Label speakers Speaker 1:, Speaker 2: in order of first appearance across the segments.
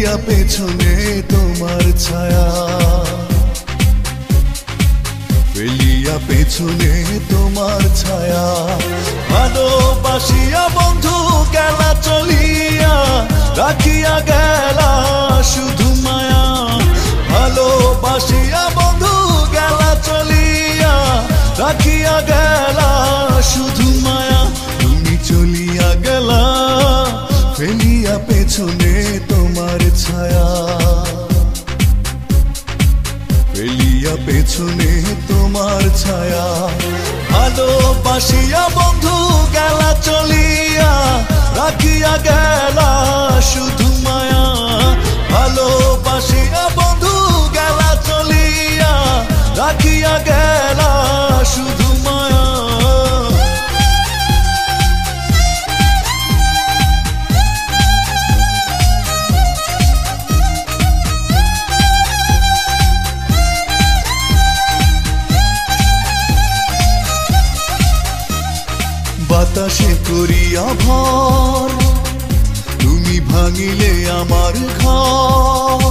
Speaker 1: ফেলিয়া পেছনে তোমার ছায়া, ফেলিয়া পেছনে তোমার ছায়া। ভালোবাসিয়া বন্ধু গেলা চলিয়া, রাখিয়া গেলা শুধু মায়া। ভালোবাসিয়া বন্ধু গেলা চলিয়া, রাখিয়া গেলা শুধু মায়া। তুমি চলিয়া গেলা ফেলিয়া পেছনে তোমার ছায়া, ফেলিয়া পেছনে তোমার ছায়া। ভালোবাসিয়া বন্ধু গেলা চলিয়া, রাখিয়া গেলা শুধু মায়া। ভালোবাসিয়া বন্ধু গেলা চলিয়া, রাখিয়া গেলা শুধু মায়া। বাতাসে করিয়া ভর, তুমি ভাঙিলে আমার ঘর।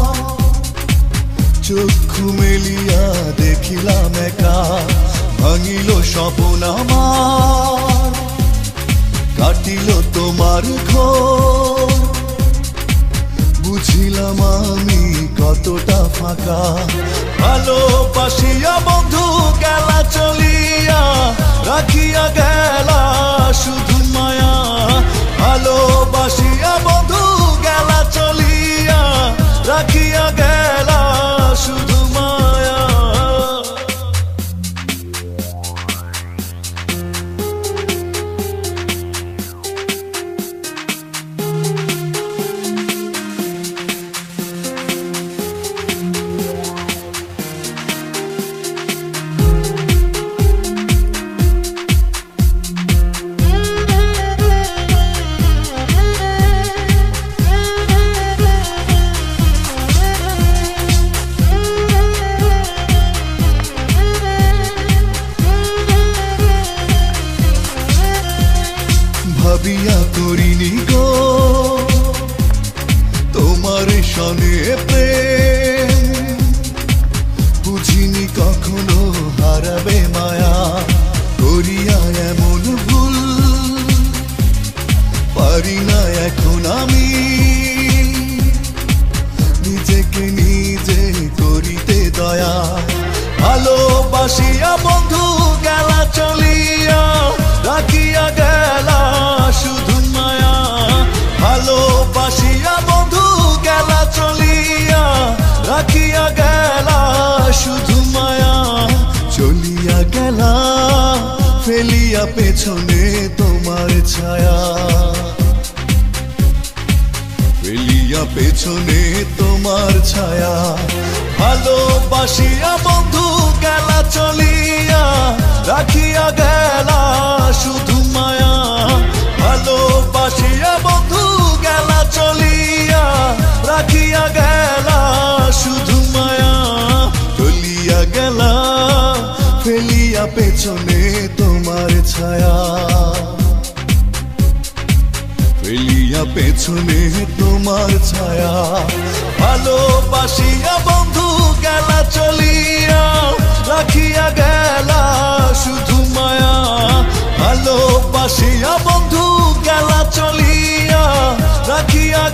Speaker 1: চক্ষু মেলিয়া দেখিলাম একা, ভাঙিল স্বপ্ন আমার। কাটিল তোমার ঘোর, বুঝিলাম আমি কতটা ফাঁকা। ভালোবাসিয়া বন্ধু গেলা চলিয়া, রাখিয়া গেলা শুধু মায়া। ভালোবাসিয়া বন্ধু গেলা চলিয়া, রাখিয়া গেলা শুধু মায়া। ভাবিয়া করিনি গো তোমার সনে প্রেম, বুঝিনি কখনো হারাবে মায়া। করিয়া এমন ভুল পারি না এখন আমি, নিজেকে নিজে করিতে দয়া। ভালোবাসিয়া বন্ধু গেলা চলিয়া, রাখিয়া গেলা শুধু মায়া। ভালোবাসিয়া বন্ধু গেলা চলিয়া, রাখিয়া গেলা শুধু মায়া। চলিয়া গেলা ফেলিয়া পেছনে তোমার ছায়া, ফেলিয়া পেছনে তোমার ছায়া। ভালোবাসিয়া বন্ধু গেলা চলিয়া, রাখিয়া গেলা শুধু মায়া। ভালোবাসিয়া বন্ধু গেলা চলিয়া, রাখিয়া গেলা শুধু মায়া। চলিয়া গেলা ফেলিয়া পেছনে তোমার ছায়া, ফেলিয়া পেছনে তোমার ছায়া। ভালোবাসিয়া বন্ধু গেলা চলিয়া, রাখিয়া গেলা শুধু মায়া। ভালোবাসিয়া বন্ধু গেলা চলিয়া, রাখিয়া